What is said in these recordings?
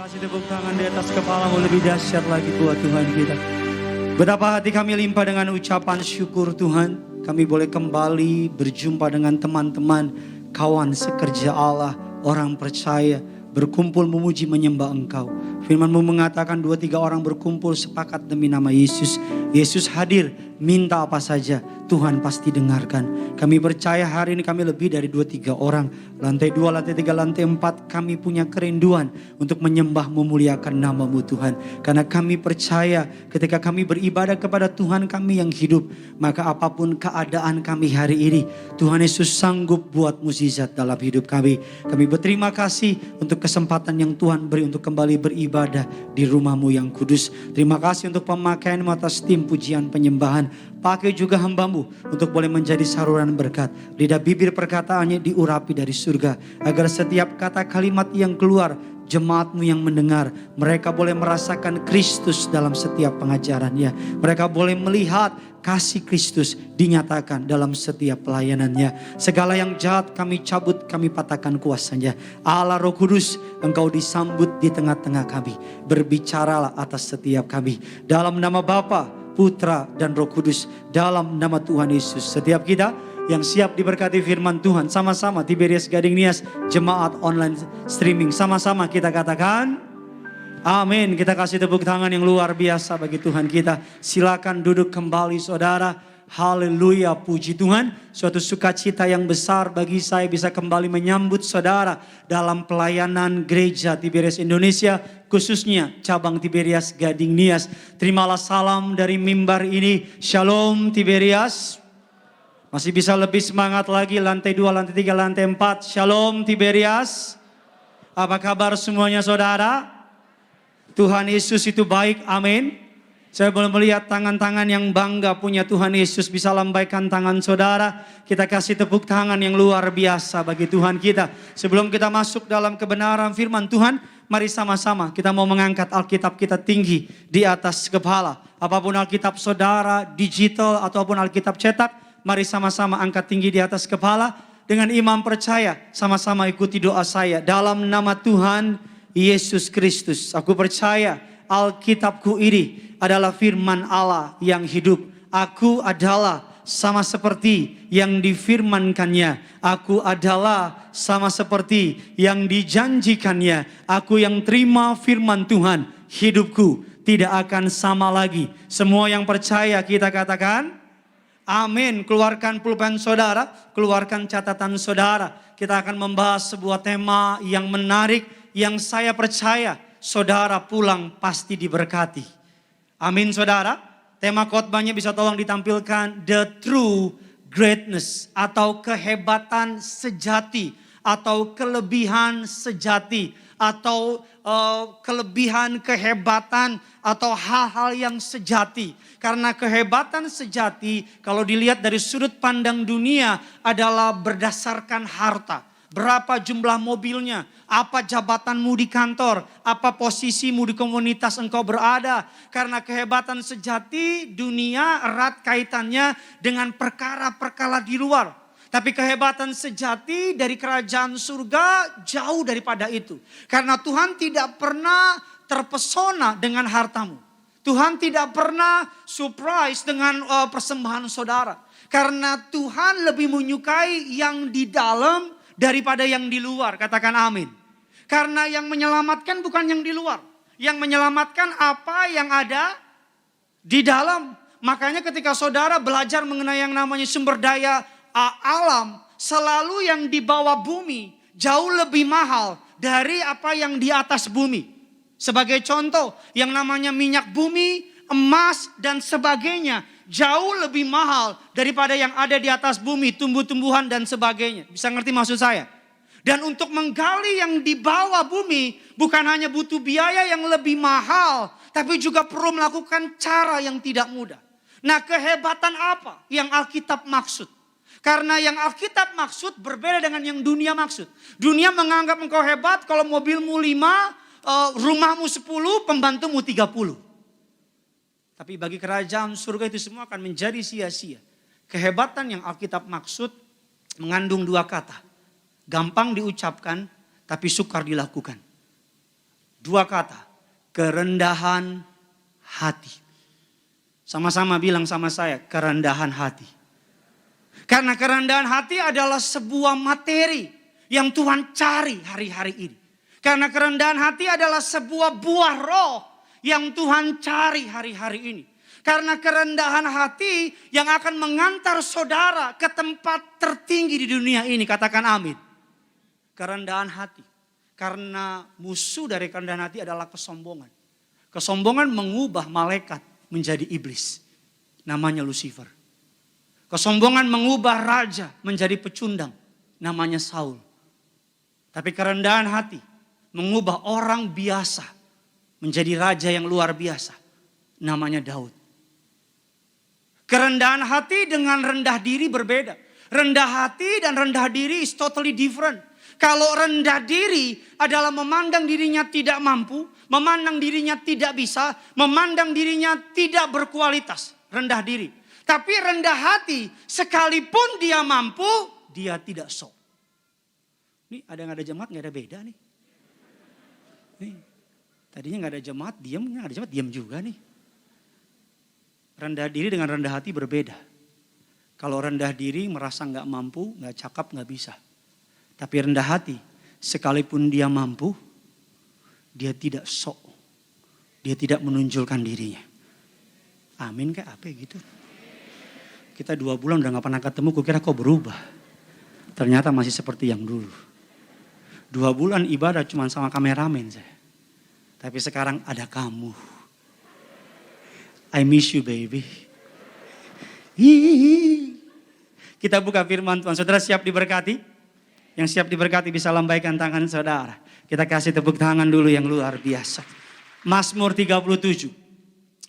Kasih tepuk tangan di atas kepalamu, lebih dahsyat lagi buat Tuhan kita. Betapa hati kami limpah dengan ucapan syukur Tuhan. Kami boleh kembali berjumpa dengan teman-teman, kawan sekerja Allah, orang percaya, berkumpul memuji menyembah Engkau. Firman-Mu mengatakan 2-3 orang berkumpul sepakat demi nama Yesus. Yesus hadir, minta apa saja Tuhan pasti dengarkan. Kami percaya hari ini kami lebih dari 2-3 orang. Lantai 2, lantai 3, lantai 4 kami punya kerinduan untuk menyembah memuliakan nama-Mu Tuhan. Karena kami percaya ketika kami beribadah kepada Tuhan kami yang hidup, maka apapun keadaan kami hari ini, Tuhan Yesus sanggup buat mukjizat dalam hidup kami. Kami berterima kasih untuk kesempatan yang Tuhan beri untuk kembali beribadah di rumah-Mu yang kudus. Terima kasih untuk pemakaian-Mu atas tim pujian penyembahan. Pakai juga hamba-Mu untuk boleh menjadi saluran berkat. Lidah bibir perkataannya diurapi dari surga. Agar setiap kata kalimat yang keluar, jemaat-Mu yang mendengar, mereka boleh merasakan Kristus dalam setiap pengajarannya. Mereka boleh melihat kasih Kristus dinyatakan dalam setiap pelayanannya. Segala yang jahat kami cabut, kami patahkan kuasanya. Allah Roh Kudus, Engkau disambut di tengah-tengah kami. Berbicaralah atas setiap kami. Dalam nama Bapa, Putra dan Roh Kudus, dalam nama Tuhan Yesus. Setiap kita yang siap diberkati firman Tuhan, sama-sama Tiberias Gading Nias Jemaat Online Streaming, sama-sama kita katakan amin. Kita kasih tepuk tangan yang luar biasa bagi Tuhan kita. Silakan duduk kembali saudara. Haleluya, puji Tuhan. Suatu sukacita yang besar bagi saya bisa kembali menyambut saudara dalam pelayanan gereja Tiberias Indonesia, khususnya cabang Tiberias Gading Nias. Terimalah salam dari mimbar ini. Shalom Tiberias. Masih bisa lebih semangat lagi, lantai 2, lantai 3, lantai 4. Shalom Tiberias. Apa kabar semuanya saudara? Tuhan Yesus itu baik, amin. Saya boleh melihat tangan-tangan yang bangga punya Tuhan Yesus. Bisa lambaikan tangan saudara. Kita kasih tepuk tangan yang luar biasa bagi Tuhan kita. Sebelum kita masuk dalam kebenaran firman Tuhan, mari sama-sama kita mau mengangkat Alkitab kita tinggi di atas kepala. Apapun Alkitab saudara, digital ataupun Alkitab cetak, mari sama-sama angkat tinggi di atas kepala. Dengan imam percaya, sama-sama ikuti doa saya. Dalam nama Tuhan Yesus Kristus, aku percaya Alkitabku ini adalah firman Allah yang hidup. Aku adalah sama seperti yang difirmankannya. Aku adalah sama seperti yang dijanjikannya. Aku yang terima firman Tuhan, hidupku tidak akan sama lagi. Semua yang percaya kita katakan amin. Keluarkan pulpen saudara, keluarkan catatan saudara. Kita akan membahas sebuah tema yang menarik, yang saya percaya saudara pulang pasti diberkati. Amin saudara. Tema khotbahnya bisa tolong ditampilkan. The true greatness atau kehebatan sejati. Atau kelebihan sejati. Atau kelebihan, kehebatan atau hal-hal yang sejati. Karena kehebatan sejati kalau dilihat dari sudut pandang dunia adalah berdasarkan harta. Berapa jumlah mobilnya, apa jabatanmu di kantor, apa posisimu di komunitas engkau berada. Karena kehebatan sejati dunia erat kaitannya dengan perkara-perkara di luar. Tapi kehebatan sejati dari kerajaan surga jauh daripada itu. Karena Tuhan tidak pernah terpesona dengan hartamu. Tuhan tidak pernah surprise dengan persembahan saudara. Karena Tuhan lebih menyukai yang di dalam daripada yang di luar. Katakan amin. Karena yang menyelamatkan bukan yang di luar. Yang menyelamatkan apa yang ada di dalam. Makanya ketika saudara belajar mengenai yang namanya sumber daya alam, selalu yang di bawah bumi jauh lebih mahal dari apa yang di atas bumi. Sebagai contoh, yang namanya minyak bumi, emas dan sebagainya jauh lebih mahal daripada yang ada di atas bumi, tumbuh-tumbuhan dan sebagainya. Bisa ngerti maksud saya? Dan untuk menggali yang di bawah bumi bukan hanya butuh biaya yang lebih mahal, tapi juga perlu melakukan cara yang tidak mudah. Nah, kehebatan apa yang Alkitab maksud? Karena yang Alkitab maksud berbeda dengan yang dunia maksud. Dunia menganggap engkau hebat kalau mobilmu 5, rumahmu 10, pembantumu 30. Tapi bagi kerajaan surga itu semua akan menjadi sia-sia. Kehebatan yang Alkitab maksud mengandung 2 kata. Gampang diucapkan tapi sukar dilakukan. Dua kata, kerendahan hati. Sama-sama bilang sama saya, kerendahan hati. Karena kerendahan hati adalah sebuah materi yang Tuhan cari hari-hari ini. Karena kerendahan hati adalah sebuah buah roh yang Tuhan cari hari-hari ini. Karena kerendahan hati yang akan mengantar saudara ke tempat tertinggi di dunia ini. Katakan amin. Kerendahan hati. Karena musuh dari kerendahan hati adalah kesombongan. Kesombongan mengubah malaikat menjadi iblis. Namanya Lucifer. Kesombongan mengubah raja menjadi pecundang. Namanya Saul. Tapi kerendahan hati mengubah orang biasa menjadi raja yang luar biasa. Namanya Daud. Kerendahan hati dengan rendah diri berbeda. Rendah hati dan rendah diri is totally different. Kalau rendah diri adalah memandang dirinya tidak mampu, memandang dirinya tidak bisa, memandang dirinya tidak berkualitas. Rendah diri. Tapi rendah hati, sekalipun dia mampu, dia tidak sok. Ini ada jemaat, nggak ada beda nih. Nih, tadinya nggak ada jemaat, diam, ada jemaat diam juga nih. Rendah diri dengan rendah hati berbeda. Kalau rendah diri merasa nggak mampu, nggak cakap, nggak bisa. Tapi rendah hati, sekalipun dia mampu, dia tidak sok. Dia tidak menunjukkan dirinya. Amin kayak apa gitu. Kita 2 bulan udah gak pernah ketemu, kukira kok berubah. Ternyata masih seperti yang dulu. 2 bulan ibadah cuma sama kameramen saya. Tapi sekarang ada kamu. I miss you baby. Hihihi. Kita buka firman Tuhan. Saudara siap diberkati? Yang siap diberkati bisa lambaikan tangan saudara. Kita kasih tepuk tangan dulu yang luar biasa. Mazmur 37.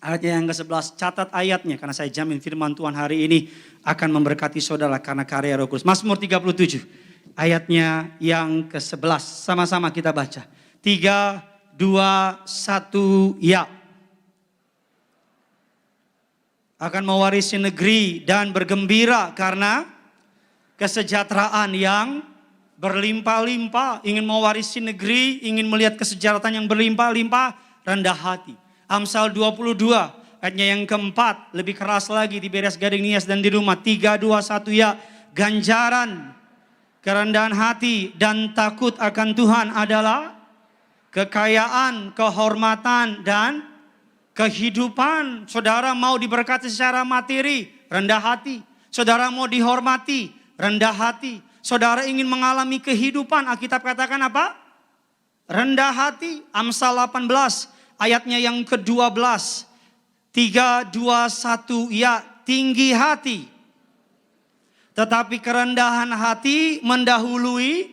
Ayatnya yang ke-11, catat ayatnya karena saya jamin firman Tuhan hari ini akan memberkati saudara karena karya Roh Kudus. Mazmur 37, ayatnya yang ke-11. Sama-sama kita baca. 3, 2, 1, ya. Akan mewarisi negeri dan bergembira karena kesejahteraan yang berlimpah-limpah. Ingin mewarisi negeri, ingin melihat kesejahteraan yang berlimpah-limpah, rendah hati. Amsal 22 ayatnya yang keempat, lebih keras lagi di Beres Gading Nias dan di rumah. 3, 2, 1 ya. Ganjaran kerendahan hati dan takut akan Tuhan adalah kekayaan, kehormatan dan kehidupan. Saudara mau diberkati secara materi, rendah hati. Saudara mau dihormati, rendah hati. Saudara ingin mengalami kehidupan, Alkitab katakan apa? Rendah hati. Amsal 18 ayatnya yang ke-12. 3, 2, 1 ya. Tinggi hati, tetapi kerendahan hati mendahului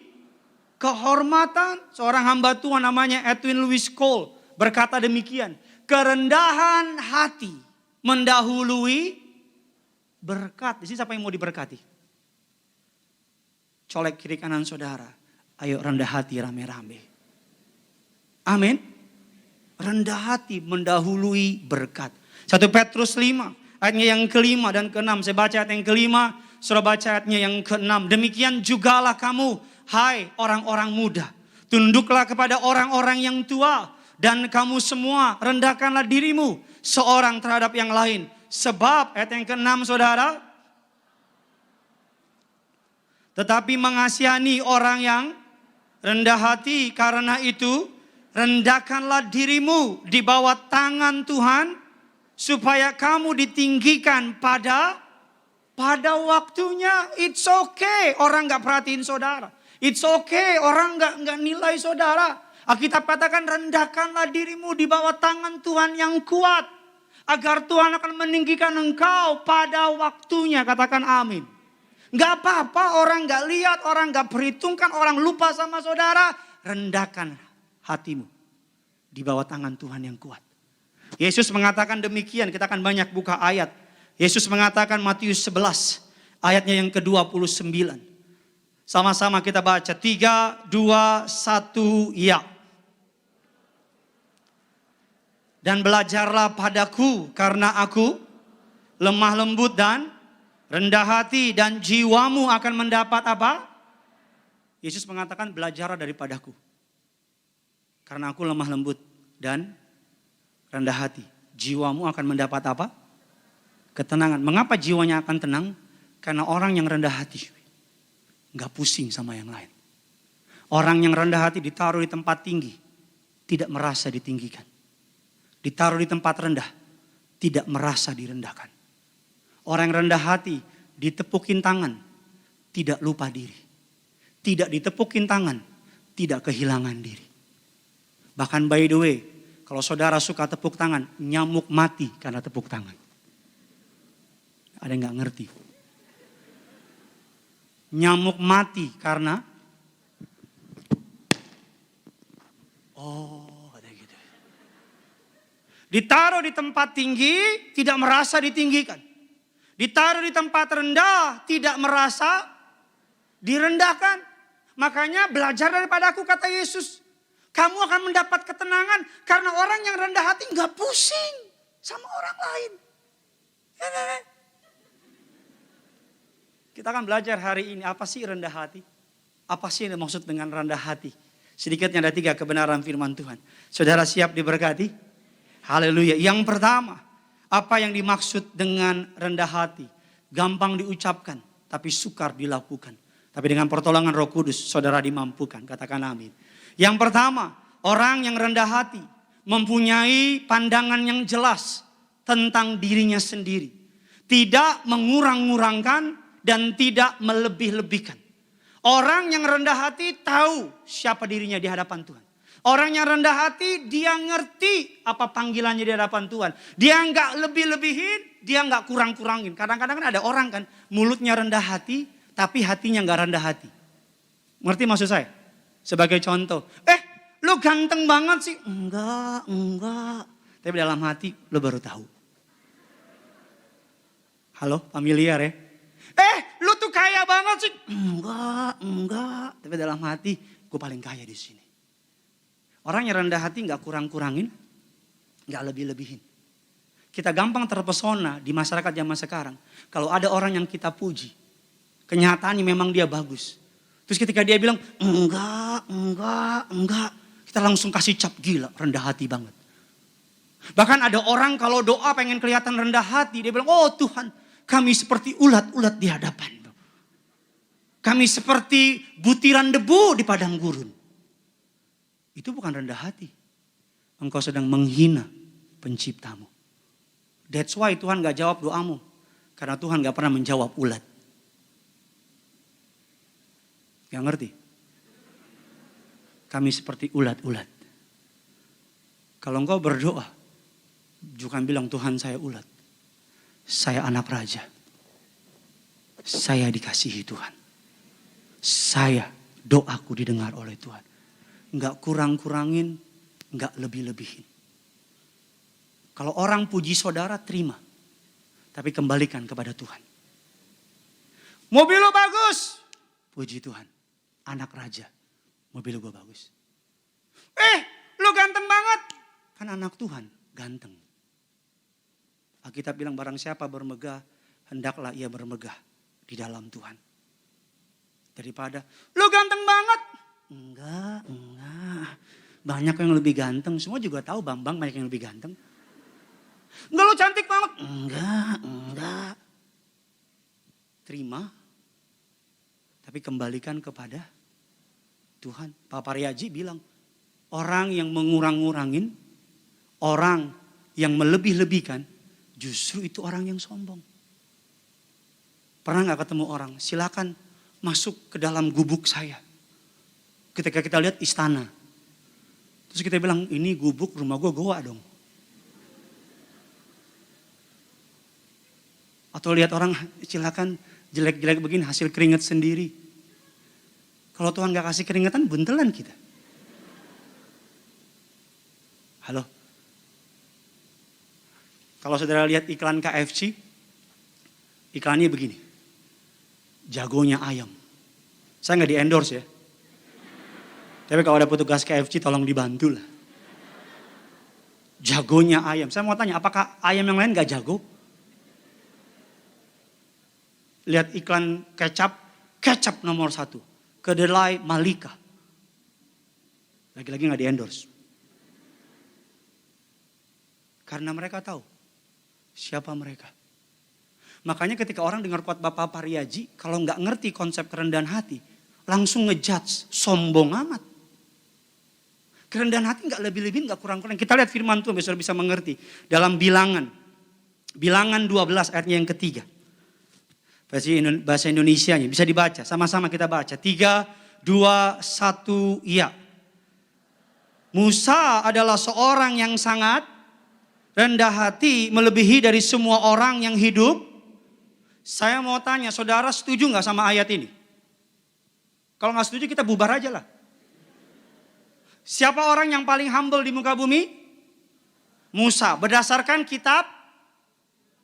kehormatan. Seorang hamba Tuhan namanya Edwin Louis Cole berkata demikian. Kerendahan hati mendahului berkat. Di sini siapa yang mau diberkati? Colek kiri kanan saudara. Ayo rendah hati rame-rame. Amin. Rendah hati mendahului berkat. 1 Petrus 5 ayatnya yang ke-5 dan ke-6. Saya baca ayat yang ke-5, saudara baca ayatnya yang ke-6. Demikian jugalah kamu, hai orang-orang muda. Tunduklah kepada orang-orang yang tua. Dan kamu semua rendahkanlah dirimu seorang terhadap yang lain. Sebab ayat yang ke-6 saudara. Tetapi mengasihani orang yang rendah hati, karena itu rendahkanlah dirimu di bawah tangan Tuhan, supaya kamu ditinggikan pada waktunya. It's okay orang gak perhatiin saudara. It's okay orang gak nilai saudara. Alkitab katakan rendahkanlah dirimu di bawah tangan Tuhan yang kuat, agar Tuhan akan meninggikan engkau pada waktunya. Katakan amin. Gak apa-apa orang gak lihat, orang gak perhitungkan, orang lupa sama saudara. Rendahkan hatimu di bawah tangan Tuhan yang kuat. Yesus mengatakan demikian. Kita akan banyak buka ayat. Yesus mengatakan Matius 11 ayatnya yang ke-29. Sama-sama kita baca. 3, 2, 1 ya. Dan belajarlah padaku karena aku lemah lembut dan rendah hati, dan jiwamu akan mendapat apa? Yesus mengatakan belajarlah daripadaku. Karena aku lemah lembut dan rendah hati. Jiwamu akan mendapat apa? Ketenangan. Mengapa jiwanya akan tenang? Karena orang yang rendah hati nggak pusing sama yang lain. Orang yang rendah hati ditaruh di tempat tinggi, tidak merasa ditinggikan. Ditaruh di tempat rendah, tidak merasa direndahkan. Orang yang rendah hati ditepukin tangan, tidak lupa diri. Tidak ditepukin tangan, tidak kehilangan diri. Bahkan by the way, kalau saudara suka tepuk tangan, nyamuk mati karena tepuk tangan. Ada yang gak ngerti? Nyamuk mati karena katanya gitu. Ditaruh di tempat tinggi, tidak merasa ditinggikan. Ditaruh di tempat rendah, tidak merasa direndahkan. Makanya belajar daripada aku, kata Yesus. Kamu akan mendapat ketenangan karena orang yang rendah hati nggak pusing sama orang lain. Kita akan belajar hari ini apa sih rendah hati? Apa sih yang dimaksud dengan rendah hati? Sedikitnya ada 3 kebenaran firman Tuhan. Saudara siap diberkati? Haleluya. Yang pertama, apa yang dimaksud dengan rendah hati? Gampang diucapkan, tapi sukar dilakukan. Tapi dengan pertolongan Roh Kudus, saudara dimampukan. Katakan amin. Yang pertama, orang yang rendah hati mempunyai pandangan yang jelas tentang dirinya sendiri. Tidak mengurang-ngurangkan dan tidak melebih-lebihkan. Orang yang rendah hati tahu siapa dirinya di hadapan Tuhan. Orang yang rendah hati dia ngerti apa panggilannya di hadapan Tuhan. Dia nggak lebih-lebihin, dia nggak kurang-kurangin. Kadang-kadang kan ada orang kan mulutnya rendah hati tapi hatinya nggak rendah hati. Ngerti maksud saya? Sebagai contoh, lu ganteng banget sih. Enggak. Tapi dalam hati lu baru tahu. Halo, familiar ya? Lu tuh kaya banget sih. Enggak. Tapi dalam hati, gue paling kaya di sini. Orang yang rendah hati nggak kurang-kurangin, nggak lebih-lebihin. Kita gampang terpesona di masyarakat zaman sekarang. Kalau ada orang yang kita puji, kenyataannya memang dia bagus. Terus ketika dia bilang, enggak. Kita langsung kasih cap, gila, rendah hati banget. Bahkan ada orang kalau doa pengen kelihatan rendah hati, dia bilang, oh Tuhan, kami seperti ulat-ulat di hadapan. Kami seperti butiran debu di padang gurun. Itu bukan rendah hati. Engkau sedang menghina penciptamu. That's why Tuhan gak jawab doamu. Karena Tuhan gak pernah menjawab ulat. Gak ngerti? Kami seperti ulat-ulat. Kalau engkau berdoa, jangan bilang Tuhan saya ulat. Saya anak raja. Saya dikasihi Tuhan. Saya doaku didengar oleh Tuhan. Enggak kurang-kurangin, enggak lebih-lebihin. Kalau orang puji saudara, terima. Tapi kembalikan kepada Tuhan. Mobil lo bagus. Puji Tuhan. Anak raja. Mobil gue bagus. Lo ganteng banget. Kan anak Tuhan, ganteng. Alkitab bilang barang siapa bermegah, hendaklah ia bermegah di dalam Tuhan. Daripada, lo ganteng banget. Enggak. Banyak yang lebih ganteng. Semua juga tahu Bambang banyak yang lebih ganteng. Enggak, lo cantik banget. Enggak. Terima. Tapi kembalikan kepada Tuhan. Pak Paryaji bilang, orang yang mengurang-ngurangin, orang yang melebih-lebihkan, justru itu orang yang sombong. Pernah gak ketemu orang, silakan masuk ke dalam gubuk saya. Ketika kita lihat istana. Terus kita bilang, ini gubuk rumah gue goa dong. Atau lihat orang, silakan jelek-jelek begini hasil keringat sendiri. Kalau Tuhan gak kasih keringetan, buntelan kita. Halo? Kalau saudara lihat iklan KFC, iklannya begini. Jagonya ayam. Saya gak di endorse ya. Tapi kalau ada petugas KFC tolong dibantu lah. Jagonya ayam. Saya mau tanya, apakah ayam yang lain gak jago? Lihat iklan kecap nomor 1. Kedelai Malika. Lagi-lagi gak di endorse. Karena mereka tahu siapa mereka. Makanya ketika orang dengar khotbah Pak Pariaji, kalau nggak ngerti konsep kerendahan hati, langsung ngejudge, sombong amat. Kerendahan hati nggak lebih-lebih, nggak kurang-kurang. Kita lihat firman Tuhan, biar bisa mengerti. Dalam bilangan 12 ayatnya yang ketiga. Bahasa Indonesianya bisa dibaca, sama-sama kita baca. 3, 2, 1, ya. Musa adalah seorang yang sangat rendah hati, melebihi dari semua orang yang hidup. Saya mau tanya, saudara setuju nggak sama ayat ini? Kalau nggak setuju kita bubar aja lah. Siapa orang yang paling humble di muka bumi? Musa. Berdasarkan kitab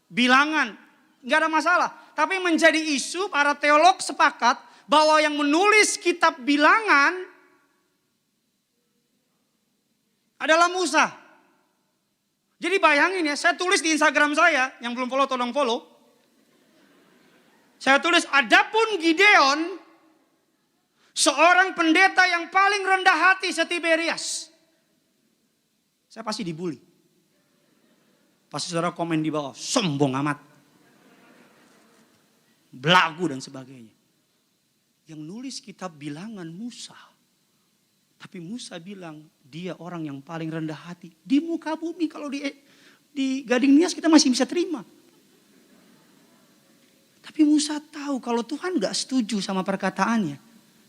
bilangan. Nggak ada masalah. Tapi menjadi isu, para teolog sepakat bahwa yang menulis kitab bilangan adalah Musa. Jadi bayangin ya, saya tulis di Instagram saya, yang belum follow tolong follow. Saya tulis, adapun Gideon, seorang pendeta yang paling rendah hati setiberias. Saya pasti dibully. Pasti saudara komen di bawah, sombong amat. Belagu dan sebagainya. Yang nulis kitab bilangan Musa. Tapi Musa bilang dia orang yang paling rendah hati. Di muka bumi kalau di Gading Nias kita masih bisa terima. Tapi Musa tahu kalau Tuhan gak setuju sama perkataannya.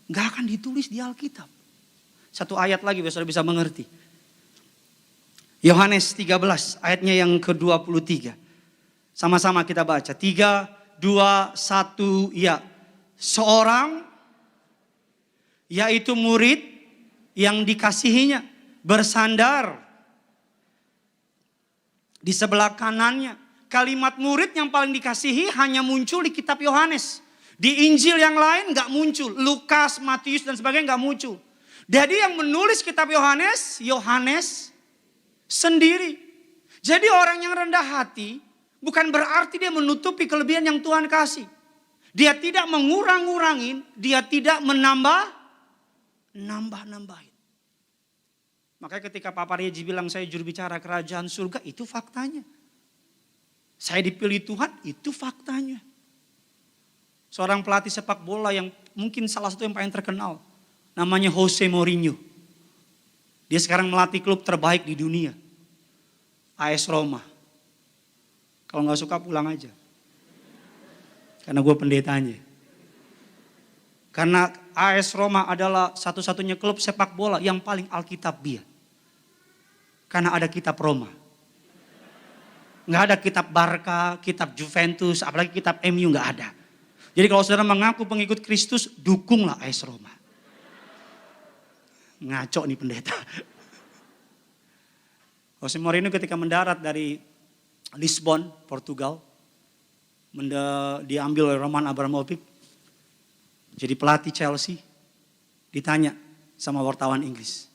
Gak akan ditulis di Alkitab. Satu ayat lagi biar saudara bisa mengerti. Yohanes 13 ayatnya yang ke-23. Sama-sama kita baca. 3, 2, 1, ya. Seorang yaitu murid yang dikasihinya bersandar di sebelah kanannya. Kalimat murid yang paling dikasihi hanya muncul di kitab Yohanes. Di Injil yang lain gak muncul. Lukas, Matius dan sebagainya gak muncul. Jadi yang menulis kitab Yohanes, Yohanes sendiri. Jadi orang yang rendah hati bukan berarti dia menutupi kelebihan yang Tuhan kasih. Dia tidak mengurang-urangin, dia tidak nambah-nambahin. Makanya ketika Pak Pariaji bilang saya juru bicara kerajaan surga, itu faktanya. Saya dipilih Tuhan, itu faktanya. Seorang pelatih sepak bola yang mungkin salah satu yang paling terkenal. Namanya Jose Mourinho. Dia sekarang melatih klub terbaik di dunia. AS Roma. Kalau gak suka pulang aja. Karena gue pendetanya. Karena AS Roma adalah satu-satunya klub sepak bola yang paling alkitabiah. Karena ada kitab Roma. Nggak ada kitab Barca, kitab Juventus, apalagi kitab MU nggak ada. Jadi kalau saudara mengaku pengikut Kristus, dukunglah AS Roma. Ngaco nih pendeta. Jose Mourinho ketika mendarat dari Lisbon, Portugal, diambil oleh Roman Abramovich, jadi pelatih Chelsea, ditanya sama wartawan Inggris,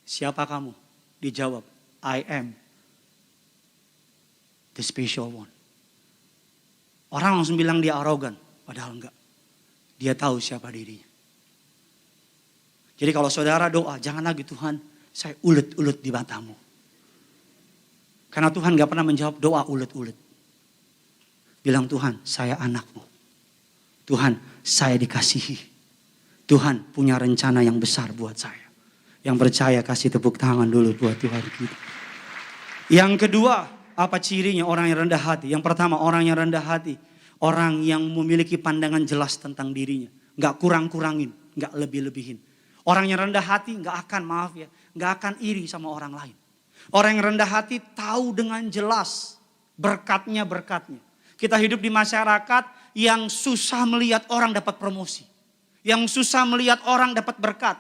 siapa kamu? Dijawab, I am the special one. Orang langsung bilang dia arogan, padahal enggak. Dia tahu siapa dirinya. Jadi kalau saudara doa, jangan lagi Tuhan, saya ulet-ulet di matamu. Karena Tuhan gak pernah menjawab doa ulet-ulet. Bilang Tuhan, saya anakmu. Tuhan, saya dikasihi. Tuhan punya rencana yang besar buat saya. Yang percaya kasih tepuk tangan dulu buat Tuhan kita. Yang kedua, apa cirinya orang yang rendah hati? Yang pertama, orang yang rendah hati. Orang yang memiliki pandangan jelas tentang dirinya. Gak kurang-kurangin, gak lebih-lebihin. Orang yang rendah hati gak akan, maaf ya, gak akan iri sama orang lain. Orang yang rendah hati tahu dengan jelas berkatnya. Kita hidup di masyarakat yang susah melihat orang dapat promosi. Yang susah melihat orang dapat berkat.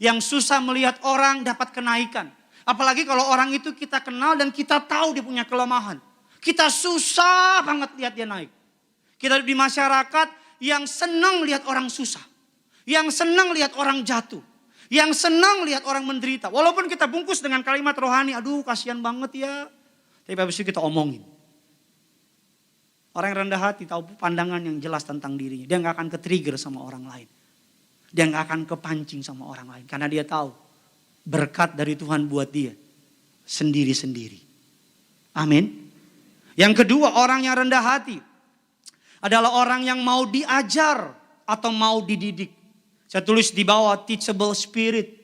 Yang susah melihat orang dapat kenaikan. Apalagi kalau orang itu kita kenal dan kita tahu dia punya kelemahan. Kita susah banget lihat dia naik. Kita hidup di masyarakat yang senang lihat orang susah. Yang senang lihat orang jatuh. Yang senang lihat orang menderita. Walaupun kita bungkus dengan kalimat rohani. Aduh kasihan banget ya. Tapi habis itu kita omongin. Orang yang rendah hati tahu pandangan yang jelas tentang dirinya. Dia gak akan ke-trigger sama orang lain. Dia gak akan kepancing sama orang lain. Karena dia tahu berkat dari Tuhan buat dia sendiri-sendiri. Amin. Yang kedua, orang yang rendah hati adalah orang yang mau diajar atau mau dididik. Saya tulis di bawah teachable spirit.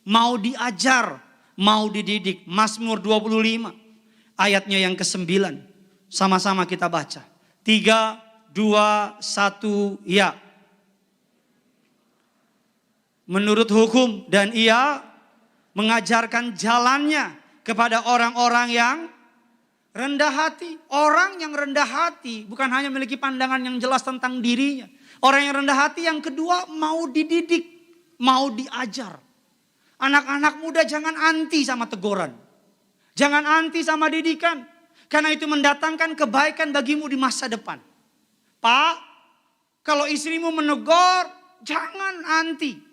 Mau diajar, mau dididik. Mazmur 25 ayatnya yang ke-9. Sama-sama kita baca. 3, 2, 1, ya. Menurut hukum dan ia mengajarkan jalannya kepada orang-orang yang rendah hati. Orang yang rendah hati bukan hanya memiliki pandangan yang jelas tentang dirinya. Orang yang rendah hati yang kedua mau dididik, mau diajar. Anak-anak muda jangan anti sama teguran. Jangan anti sama didikan. Karena itu mendatangkan kebaikan bagimu di masa depan. Pak, kalau istrimu menegur, jangan anti.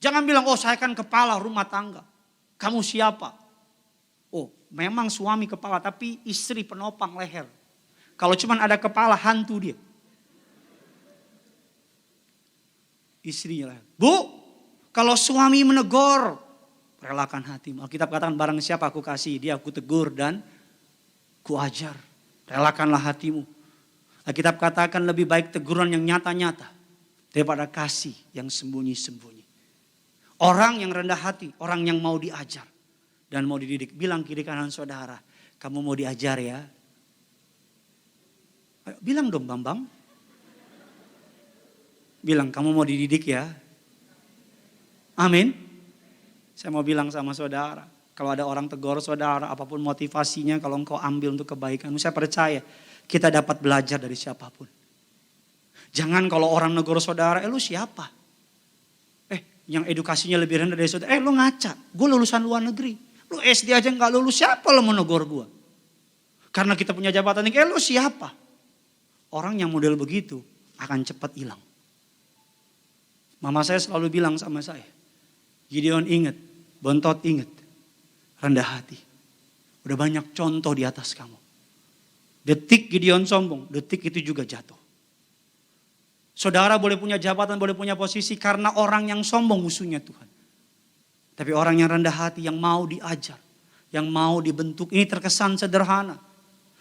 Jangan bilang, oh saya kan kepala rumah tangga. Kamu siapa? Oh memang suami kepala tapi istri penopang leher. Kalau cuma ada kepala hantu dia. Istrinya leher. Bu, kalau suami menegur, relakan hatimu. Alkitab katakan barang siapa aku kasih, dia aku tegur dan ku ajar. Relakanlah hatimu. Alkitab katakan lebih baik teguran yang nyata-nyata daripada kasih yang sembunyi-sembunyi. Orang yang rendah hati, orang yang mau diajar dan mau dididik. Bilang kiri kanan saudara, kamu mau diajar ya? Ayo, bilang dong Bambang. Bilang kamu mau dididik ya? Amin. Saya mau bilang sama saudara, kalau ada orang tegur saudara, apapun motivasinya, kalau engkau ambil untuk kebaikan, saya percaya kita dapat belajar dari siapapun. Jangan kalau orang negur saudara, lu siapa? Yang edukasinya lebih rendah dari saudara, lu ngaca, gue lulusan luar negeri. Lu SD aja gak lulus, siapa lu mau negor gue? Karena kita punya jabatan tinggi, lu siapa? Orang yang model begitu akan cepat hilang. Mama saya selalu bilang sama saya, Gideon ingat, Bontot ingat, rendah hati. Udah banyak contoh di atas kamu. Detik Gideon sombong, detik itu juga jatuh. Saudara boleh punya jabatan, boleh punya posisi karena orang yang sombong musuhnya Tuhan. Tapi orang yang rendah hati, yang mau diajar, yang mau dibentuk, ini terkesan sederhana.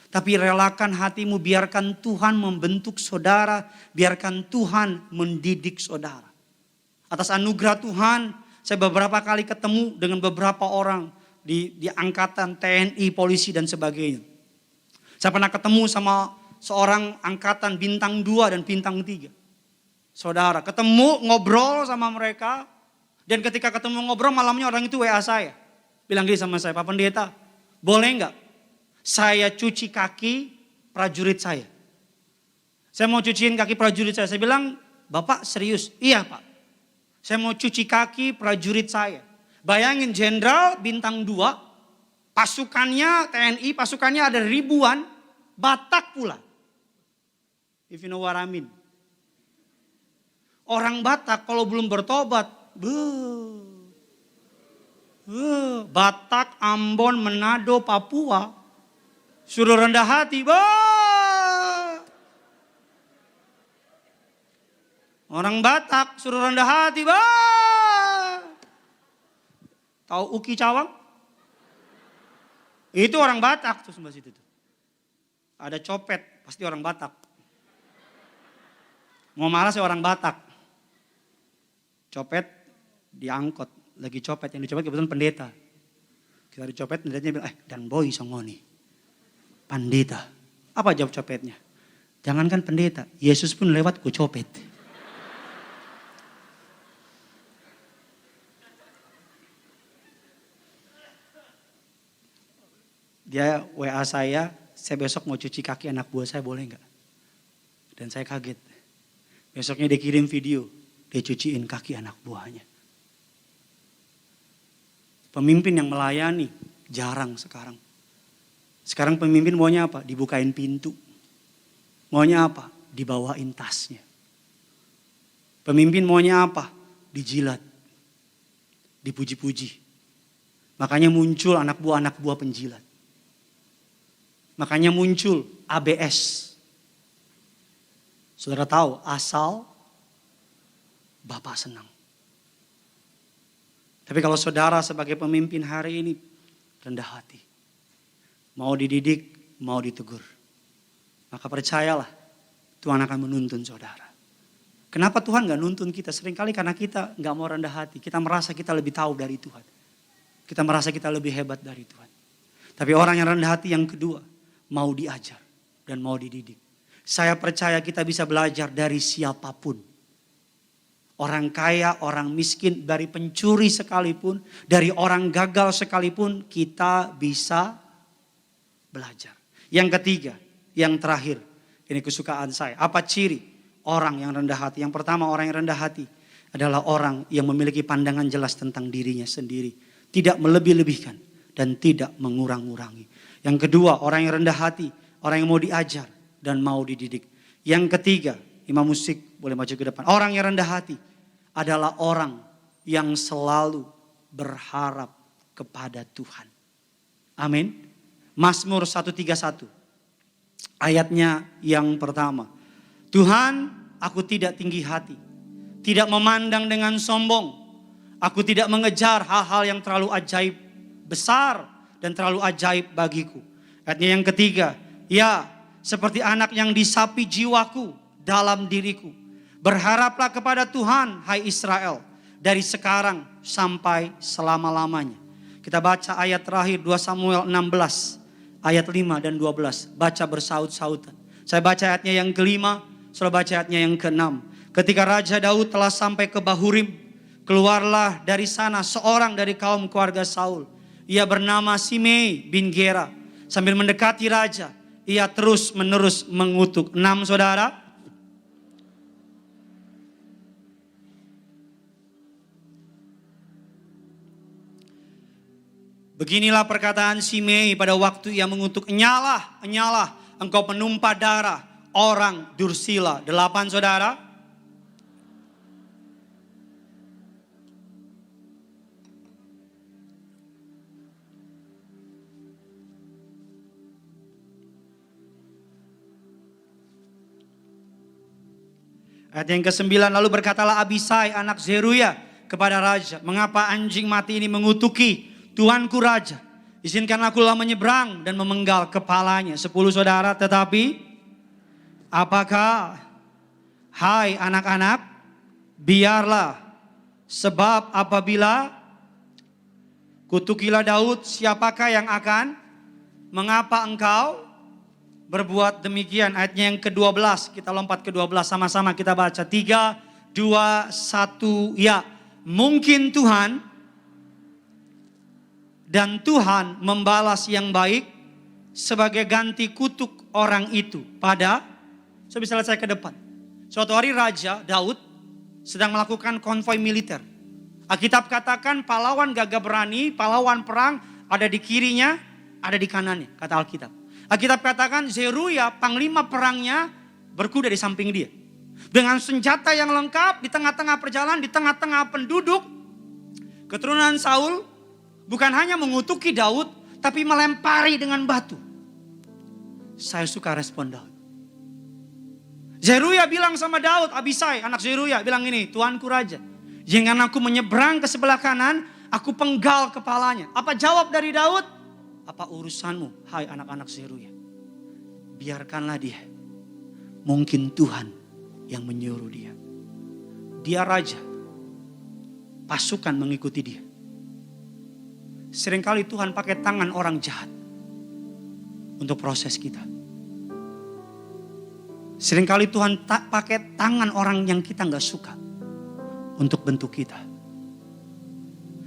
Tapi relakan hatimu, biarkan Tuhan membentuk saudara, biarkan Tuhan mendidik saudara. Atas anugerah Tuhan, saya beberapa kali ketemu dengan beberapa orang di angkatan TNI, polisi dan sebagainya. Saya pernah ketemu sama seorang angkatan bintang 2 dan bintang 3. Saudara, ketemu ngobrol sama mereka. Dan ketika ketemu ngobrol malamnya orang itu WA saya. Bilang gini sama saya, Pak Pendeta, boleh nggak saya cuci kaki prajurit saya? Saya mau cuciin kaki prajurit saya. Saya bilang, Bapak serius? Iya Pak. Saya mau cuci kaki prajurit saya. Bayangin jenderal bintang 2, pasukannya TNI, pasukannya ada ribuan, Batak pula. If you know what I mean. Orang Batak kalau belum bertobat, Batak, Ambon, Manado, Papua, suruh rendah hati, orang Batak suruh rendah hati, tahu Uki Cawang? Itu orang Batak tuh sebelah situ tuh. Ada copet, pasti orang Batak. Mau marah sih orang Batak. Copet diangkut, lagi copet, yang dicopet kebetulan pendeta. Kita dicopet, pendetanya bilang, dan boy songoni. Pendeta. Apa jawab copetnya? Jangankan pendeta, Yesus pun lewat ku copet. Dia WA saya besok mau cuci kaki anak buah saya, boleh nggak? Dan saya kaget. Besoknya dia kirim video. Dia cuciin kaki anak buahnya. Pemimpin yang melayani jarang sekarang. Sekarang pemimpin maunya apa? Dibukain pintu. Maunya apa? Dibawain tasnya. Pemimpin maunya apa? Dijilat. Dipuji-puji. Makanya muncul anak buah penjilat. Makanya muncul ABS. Saudara tahu asal Bapak senang. Tapi kalau saudara sebagai pemimpin hari ini rendah hati. mau dididik, mau ditegur. Maka percayalah, Tuhan akan menuntun saudara. Kenapa Tuhan gak nuntun kita? Seringkali karena kita gak mau rendah hati. Kita merasa kita lebih tahu dari Tuhan. Kita merasa kita lebih hebat dari Tuhan. Tapi orang yang rendah hati yang kedua, mau diajar dan mau dididik. Saya percaya kita bisa belajar dari siapapun. Orang kaya, orang miskin, dari pencuri sekalipun, dari orang gagal sekalipun, kita bisa belajar. Yang ketiga, yang terakhir, ini kesukaan saya. Apa ciri orang yang rendah hati? Yang pertama, orang yang rendah hati adalah orang yang memiliki pandangan jelas tentang dirinya sendiri. Tidak melebih-lebihkan dan tidak mengurang-urangi. Yang kedua, orang yang rendah hati, orang yang mau diajar dan mau dididik. Yang ketiga, imam musik boleh maju ke depan. Orang yang rendah hati adalah orang yang selalu berharap kepada Tuhan. Amin. Mazmur 131 ayatnya yang pertama. Tuhan, aku tidak tinggi hati, tidak memandang dengan sombong. Aku tidak mengejar hal-hal yang terlalu ajaib besar dan terlalu ajaib bagiku. Ayatnya yang ketiga, ya seperti anak yang disapi jiwaku dalam diriku. Berharaplah kepada Tuhan, hai Israel, dari sekarang sampai selama-lamanya. Kita baca ayat terakhir 2 Samuel 16 ayat 5 dan 12. Baca bersaut-sautan. Saya baca ayatnya yang kelima, saudara baca ayatnya yang keenam. Ketika Raja Daud telah sampai ke Bahurim, keluarlah dari sana seorang dari kaum keluarga Saul. Ia bernama Simei bin Gera. Sambil mendekati raja, ia terus menerus mengutuk. 6 saudara. Beginilah perkataan Simei pada waktu ia mengutuk. Enyalah, enyalah, engkau penumpah darah orang dursila. 8 saudara. Ayat yang ke-9, lalu berkatalah Abisai anak Zeruya kepada raja, mengapa anjing mati ini mengutuki Tuanku raja? Izinkan akulah menyeberang dan memenggal kepalanya. 10 saudara, tetapi apakah, hai anak-anak, biarlah, sebab apabila kutukilah Daud, siapakah yang akan, mengapa engkau berbuat demikian? Ayatnya yang ke-12, kita lompat ke 12 sama-sama kita baca. 3, 2, 1, ya. Mungkin Tuhan dan Tuhan membalas yang baik sebagai ganti kutuk orang itu pada, saya bisa lihat saya ke depan. Suatu hari Raja Daud sedang melakukan konvoi militer. Alkitab katakan pahlawan gagah berani, pahlawan perang ada di kirinya, ada di kanannya, kata Alkitab. Alkitab katakan Zeruya, panglima perangnya, berkuda di samping dia. Dengan senjata yang lengkap, di tengah-tengah perjalanan, di tengah-tengah penduduk, keturunan Saul bukan hanya mengutuki Daud, tapi melempari dengan batu. Saya suka respon Daud. Zeruya bilang sama Daud, Abisai anak Zeruya bilang ini, Tuanku raja, jangan aku menyeberang ke sebelah kanan, aku penggal kepalanya. Apa jawab dari Daud? Apa urusanmu, hai anak-anak Zeruya? Biarkanlah dia. Mungkin Tuhan yang menyuruh dia. Dia raja. Pasukan mengikuti dia. Seringkali Tuhan pakai tangan orang jahat untuk proses kita. Seringkali Tuhan pakai tangan orang yang kita gak suka untuk bentuk kita.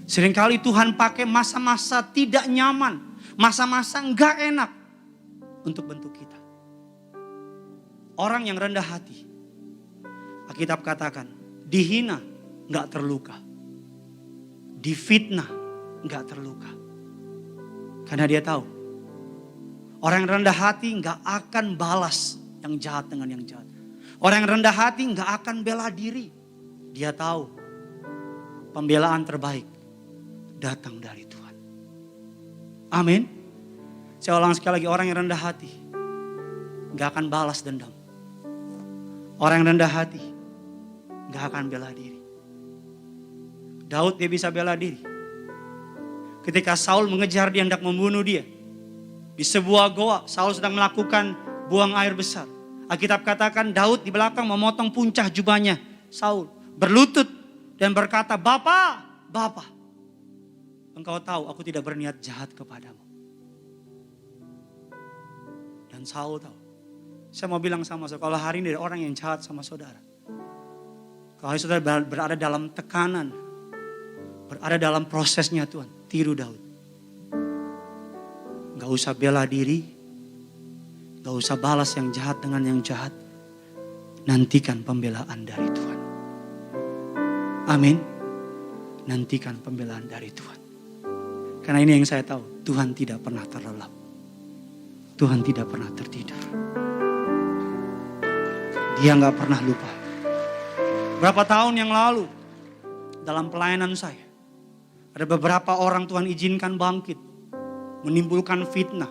Seringkali Tuhan pakai masa-masa tidak nyaman, masa-masa gak enak untuk bentuk kita. Orang yang rendah hati, Alkitab katakan, dihina gak terluka, difitnah gak terluka. Karena dia tahu, orang yang rendah hati gak akan balas yang jahat dengan yang jahat. Orang yang rendah hati gak akan bela diri. Dia tahu pembelaan terbaik datang dari Tuhan. Amin. Saya ulang sekali lagi, orang yang rendah hati gak akan balas dendam. Orang yang rendah hati gak akan bela diri. Daud dia bisa bela diri. Ketika Saul mengejar dia hendak membunuh dia, Di sebuah goa, Saul sedang melakukan buang air besar. Alkitab katakan Daud di belakang memotong puncak jubahnya Saul. Berlutut dan berkata, Bapa, Bapa, engkau tahu aku tidak berniat jahat kepadamu. Dan Saul tahu. Saya mau bilang sama saudara, kalau hari ini ada orang yang jahat sama saudara. Kalau saudara berada dalam tekanan, berada dalam prosesnya Tuhan, tiru Daud. Gak usah bela diri, gak usah balas yang jahat dengan yang jahat. Nantikan pembelaan dari Tuhan. Amin. Nantikan pembelaan dari Tuhan. Karena ini yang saya tahu, Tuhan tidak pernah terlelap. Tuhan tidak pernah tertidur. Dia gak pernah lupa. Berapa tahun yang lalu, dalam pelayanan saya, ada beberapa orang Tuhan izinkan bangkit. Menimbulkan fitnah.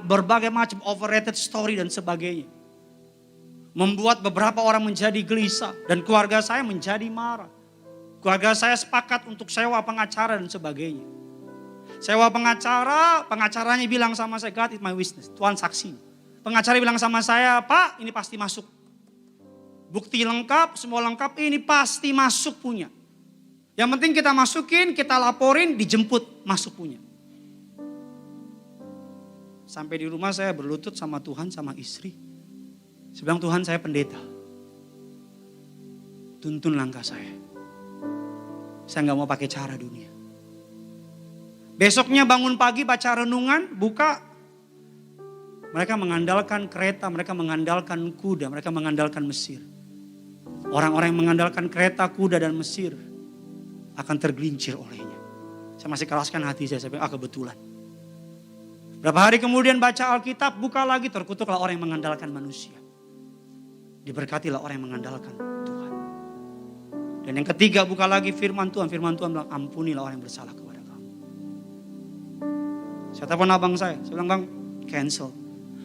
Berbagai macam overrated story dan sebagainya. Membuat beberapa orang menjadi gelisah. Dan keluarga saya menjadi marah. Keluarga saya sepakat untuk sewa pengacara dan sebagainya. Sewa pengacara, pengacaranya bilang sama saya, God is my witness, Tuhan saksi. Pengacara bilang sama saya, Pak ini pasti masuk. Bukti lengkap, semua lengkap, ini pasti masuk punya. Yang penting kita masukin, kita laporin, dijemput masuk punya. Sampai di rumah saya berlutut sama Tuhan, sama istri. Saya bilang, Tuhan saya pendeta. Tuntun langkah saya. Saya gak mau pakai cara dunia. Besoknya bangun pagi baca renungan, buka. Mereka mengandalkan kereta, mereka mengandalkan kuda, mereka mengandalkan Mesir. Orang-orang yang mengandalkan kereta, kuda dan Mesir akan tergelincir olehnya. Saya masih keraskan hati saya bilang, kebetulan. Berapa hari kemudian baca Alkitab, buka lagi, terkutuklah orang yang mengandalkan manusia. Diberkatilah orang yang mengandalkan Tuhan. Dan yang ketiga, buka lagi firman Tuhan. Firman Tuhan bilang, ampunilah orang yang bersalah kepada kamu. Saya telepon abang saya bilang, Bang, cancel.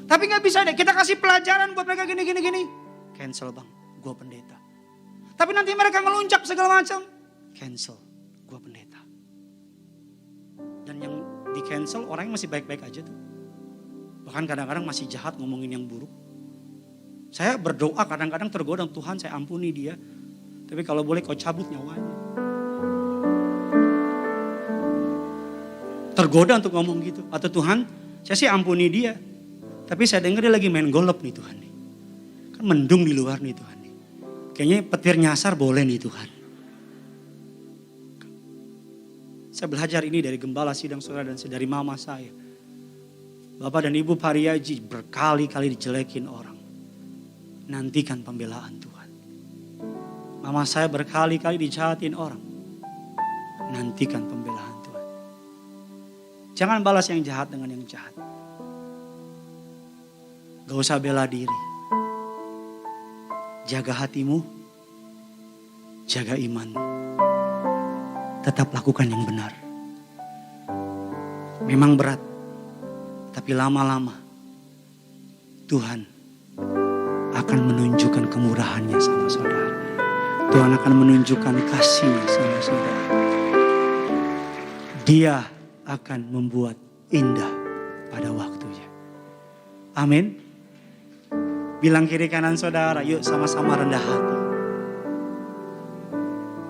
Tapi gak bisa deh, kita kasih pelajaran buat mereka gini. Cancel bang, gue pendeta. Tapi nanti mereka ngeluncak segala macam. Cancel, gue pendeta. Dan yang di cancel orangnya masih baik-baik aja tuh. Bahkan kadang-kadang masih jahat ngomongin yang buruk. Saya berdoa kadang-kadang tergoda, Tuhan saya ampuni dia. Tapi kalau boleh kau cabut nyawanya. Tergoda untuk ngomong gitu. Atau Tuhan saya sih ampuni dia. Tapi saya dengar dia lagi main golop nih Tuhan nih. Kan mendung di luar nih Tuhan nih. Kayaknya petir nyasar boleh nih Tuhan. Saya belajar ini dari gembala sidang saudara dan dari mama saya. Bapak dan Ibu Pariaji berkali-kali dijelekin orang. Nantikan pembelaan Tuhan. Mama saya berkali-kali dijahatin orang. Nantikan pembelaan Tuhan. Jangan balas yang jahat dengan yang jahat. Gak usah bela diri. Jaga hatimu. Jaga imanmu. Tetap lakukan yang benar. Memang berat. Tapi lama-lama Tuhan akan menunjukkan kemurahannya sama saudara. Tuhan akan menunjukkan kasihnya sama saudara. Dia akan membuat indah pada waktunya. Amin. Bilang kiri kanan saudara, yuk sama-sama rendah hati.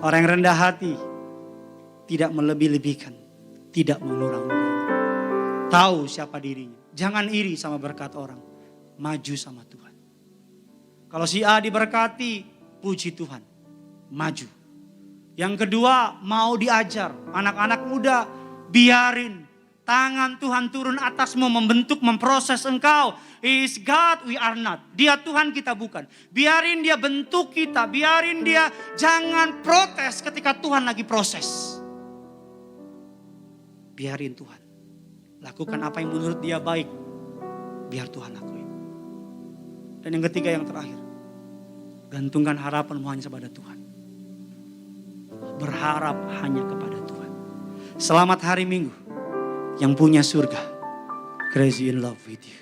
Orang yang rendah hati tidak melebih-lebihkan, tidak mengurang-urang. Tahu siapa dirinya. Jangan iri sama berkat orang. Maju sama Tuhan. Kalau si A diberkati, puji Tuhan. Maju. Yang kedua, mau diajar. Anak-anak muda, biarin. Tangan Tuhan turun atasmu membentuk, memproses engkau. He is God, we are not. Dia Tuhan, kita bukan. Biarin dia bentuk kita. Biarin dia, jangan protes ketika Tuhan lagi proses. Biarin Tuhan. Lakukan apa yang menurut dia baik. Biar Tuhan lakuin. Dan yang ketiga, yang terakhir. Gantungkan harapanmu hanya kepada Tuhan. Berharap hanya kepada Tuhan. Selamat hari Minggu. Yang punya surga. Crazy in love with you.